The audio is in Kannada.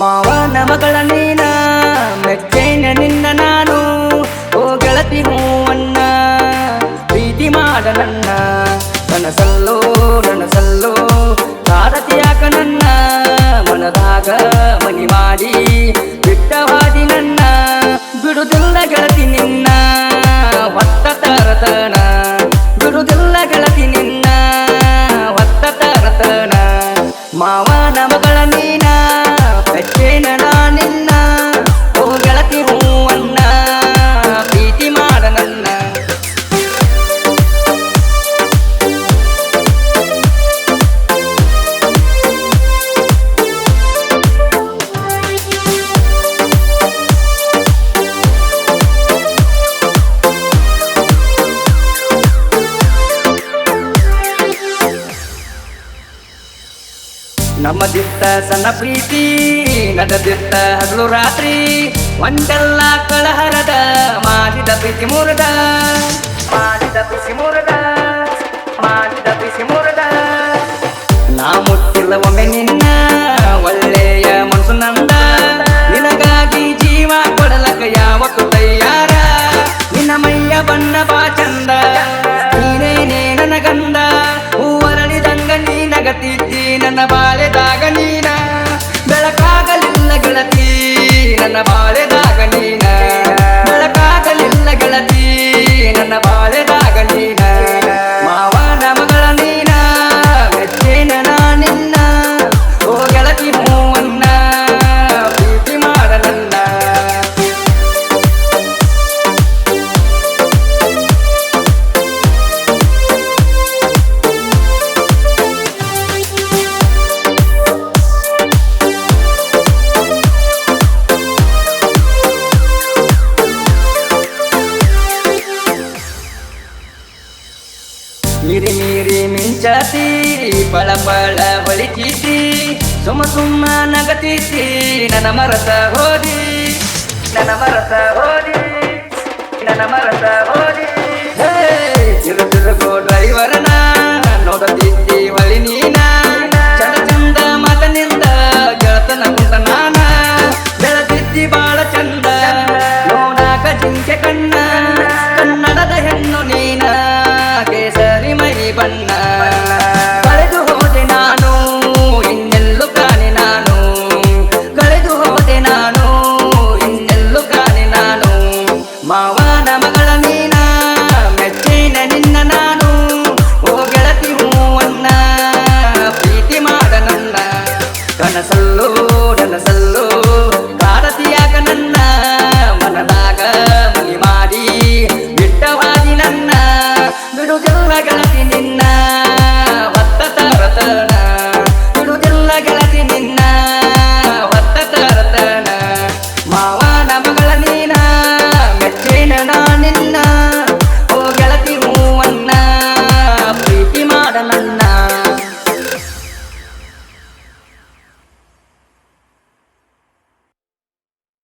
ಮಾವನ ಮಗಳ ನೀನ ಮೆಚ್ಚೇನ ನಿನ್ನ ನಾನು ಓ ಗೆಳತಿ ಹೂವನ್ನ ಪ್ರೀತಿ ಮಾಡ ನನ್ನ ನನಸಲ್ಲೋ ಸಾರಥಿಯಾಕ ನನ್ನ ಮನದಾಗ ಮನಿ ಮಾಡಿ ಬಿಟ್ಟವಾದಿ ನನ್ನ ಬಿಡುದಿಲ್ಲ ಗೆಳತಿ ನಿನ್ನ ಹೊತ್ತ ತರತನ ಬಿಡುದಿಲ್ಲ ಗೆಳತಿ ನಿನ್ನ ಹೊತ್ತ ತರತನ ಮಾವನ ಮಗಳ ನೀನ ಮೆಚ್ಚೇನ ನಿನ್ನ ಓ ಗೆಳತಿ ಹೂವನ್ನ ಪ್ರೀತಿ ಮಾಡ ನನ್ನ ನಮ್ಮದಿತ್ತ ಸಣ್ಣ ಪ್ರೀತಿ ನಡೆದಿತ್ತ ಹಗಲು ರಾತ್ರಿ ಒಂದೆಲ್ಲ ಕಳಹರದ ಮಾಡಿದ ಪ್ರೀತಿ ಮುರದ ನಾ ಮುಟ್ಟಿಲ್ಲ ಒಮ್ಮೆ ನಿನ್ನ ಒಳ್ಳೆಯ ಮನಸ್ಸು ನಂದ ನಿನಗಾಗಿ ಜೀವ ಕೊಡಲಕ ಯಾವತ್ತು ತಯ್ಯಾರ ನಿನ್ನ ಮೈಯ ಬಣ್ಣ ಬಾ ಚಂದ ನೀನೇನೇ ನನ್ನ ಗಂಧ ಹೂವರಳಿದಂಗ ನೀನಗತಿದ್ದಿ ನನ್ನ ಬಾಳೆದಾಗ ನೀನ ಬೆಳಕಾಗಲಿಲ್ಲ ಗೆಳತಿ ನನ್ನ ಬಾಳೆದಾಗ ನೀನ ಬೆಳಕಾಗಲಿಲ್ಲ ಗೆಳತಿ ನನ್ನ ಬಾಳೆದಾಗ ನೀನ ಮಾವನ ಮಗಳ ನೀನ ಮೆಚ್ಚೇನ ನಿನ್ನ ಓ ಗೆಳತಿ ಹೂವನ್ನ ಪ್ರೀತಿ ಮಾಡ ನನ್ನ ಮೀರಿ ಮೀರಿ ಮಿಂಚಾತಿ ಪಳ ಪಳ ಹೊಳಿತೀತಿ ಸುಮ್ಮ ನಗತೀತಿ ನನ್ನ ಮರತ ಹೋದಿ ನನ್ನ ಮರತ ಹೋದಿ